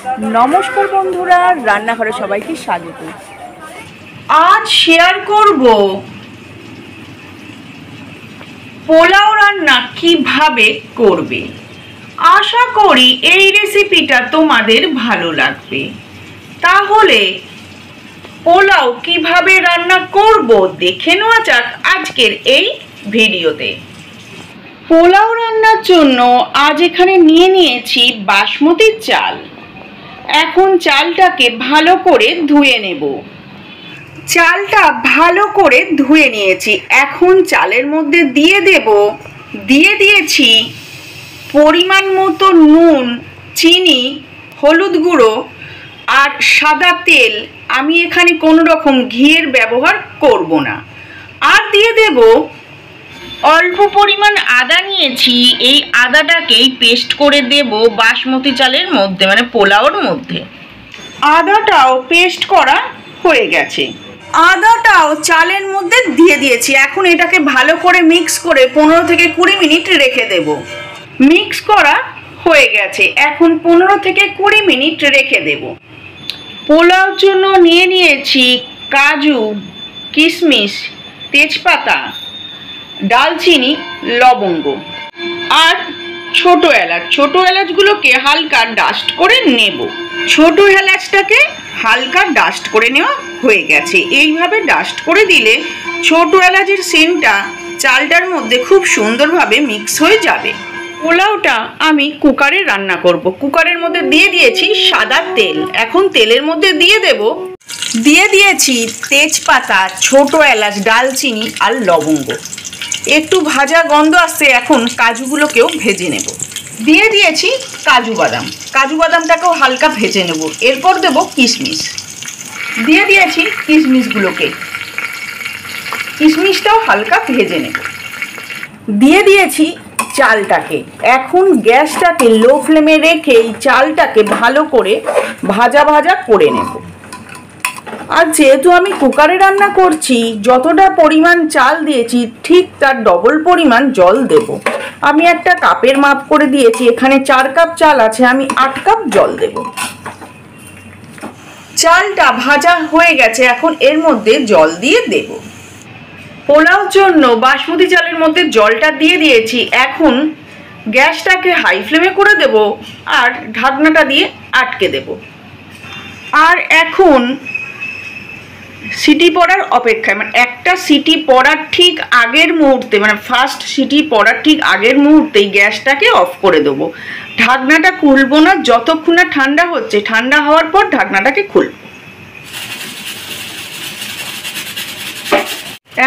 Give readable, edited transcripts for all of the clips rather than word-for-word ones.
नमस्कार बंधुरा रान्नाघरे सबाइके स्वागत। आज शेयर करब पोलाओ रान्ना किभाबे करबे। आशा करी এই রেসিপিটা তোমাদের ভালো লাগবে। তাহলে পোলাও কিভাবে রান্না করব দেখে নেওয়া যাক আজকের এই ভিডিওতে। পোলাও রান্নার জন্য আজ এখানে নিয়ে নিয়েছি বাসমতি চাল। এখন চালটাকে ভালো করে ধুয়ে নেব। চালটা ভালো করে ধুয়ে নিয়েছি। এখন চালের মধ্যে দিয়ে দিয়েছি পরিমাণ মতো নুন, চিনি, হলুদ গুঁড়ো আর সাদা তেল। আমি এখানে কোনো রকম ঘিয়ের ব্যবহার করব না। আর দিয়ে দেব অল্প পরিমাণ আদা নিয়েছি। এই আদাটাকেই পেস্ট করে দেব বাসমতি চালের মধ্যে, মানে পোলাওর মধ্যে। আদাটাও পেস্ট করা হয়ে গেছে। আদাটাও চালের মধ্যে দিয়ে দিয়েছি। এখন এটাকে ভালো করে মিক্স করে 15 থেকে 20 মিনিট রেখে দেব। মিক্স করা হয়ে গেছে। এখন 15 থেকে 20 মিনিট রেখে দেব। পোলাওর জন্য নিয়ে নিয়েছি কাজু, কিশমিশ, তেজপাতা, দালচিনি, লবঙ্গ আর ছোট এলাচ। ছোট এলাচগুলোকে হালকা ডাস্ট করে নেব। ছোট এলাচটাকে হালকা ডাস্ট করে নেওয়া হয়ে গেছে। এইভাবে ডাস্ট করে দিলে ছোট এলাচের সেন্টটা চালটার মধ্যে খুব সুন্দরভাবে মিক্স হয়ে যাবে। পোলাওটা আমি কুকারে রান্না করব। কুকারের মধ্যে দিয়ে দিয়েছি সাদা তেল। এখন তেলের মধ্যে দিয়ে দিয়েছি তেজপাতা, ছোট এলাচ, দালচিনি আর লবঙ্গ। একটু ভাজা গন্ধ আসছে। এখন কাজুগুলোকেও ভেজে নেব। দিয়ে দিয়েছি কাজু বাদামটাকেও হালকা ভেজে নেব। এরপর দেব কিশমিশ। দিয়ে দিয়েছি কিশমিশটাও হালকা ভেজে নেব। দিয়ে দিয়েছি চালটাকে। এখন গ্যাসটাকে লো ফ্লেমে রেখে এই চালটাকে ভালো করে ভাজা করে নেব। আর যেহেতু আমি কুকারে রান্না করছি, যতটা পরিমাণ চাল দিয়েছি ঠিক তার ডবল পরিমাণ জল দেব। আমি একটা কাপের মাপ করে দিয়েছি। এখানে 4 কাপ চাল আছে, আমি 8 কাপ জল দেব। চালটা ভাজা হয়ে গেছে। এখন এর মধ্যে জল দিয়ে দেব। পোলাওর জন্য বাসমতি চালের মধ্যে জলটা দিয়ে দিয়েছি। এখন গ্যাসটাকে হাই ফ্লেমে করে দেব আর ঢাকনাটা দিয়ে আটকে দেব। আর এখন সিটি পড়ার অপেক্ষায়, মানে একটা সিটি পড়ার ঠিক আগের মুহূর্তে, মানে ফার্স্ট সিটি পড়ার ঠিক আগের মুহূর্তেই গ্যাসটাকে অফ করে দেবো। ঢাকনাটা খুলবো না যতক্ষণ না ঠান্ডা হচ্ছে। ঠান্ডা হওয়ার পর ঢাকনাটাকে খুলব।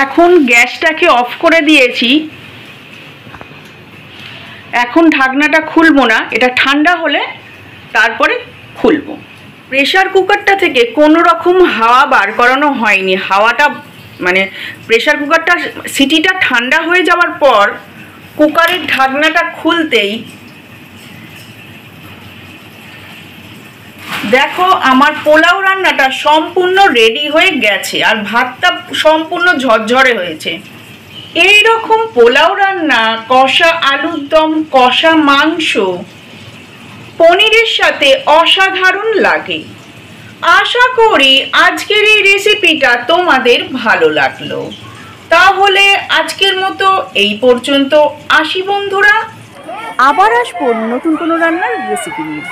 এখন গ্যাসটাকে অফ করে দিয়েছি। এখন ঢাকনাটা খুলবো না, এটা ঠান্ডা হলে তারপরে খুলবো। প্রেসার কুকারটা থেকে কোনো রকম হাওয়া বার করানো হয়নি। হাওয়াটা মানে প্রেসার কুকারটা সিটিটা ঠান্ডা হয়ে যাওয়ার পর কুকারের ঢাকনাটা খুলতেই দেখো আমার পোলাও রান্নাটা সম্পূর্ণ রেডি হয়ে গেছে। আর ভাতটা সম্পূর্ণ ঝরঝরে হয়েছে। এই রকম পোলাও রান্না কষা আলুর দম, কষা মাংস, পনিরের সাথে অসাধারণ লাগে। আশা করি আজকের এই রেসিপিটা তোমাদের ভালো লাগলো। তাহলে আজকের মতো এই পর্যন্ত। আসি বন্ধুরা, আবার আসবো নতুন কোনো রান্নার রেসিপি নিয়ে।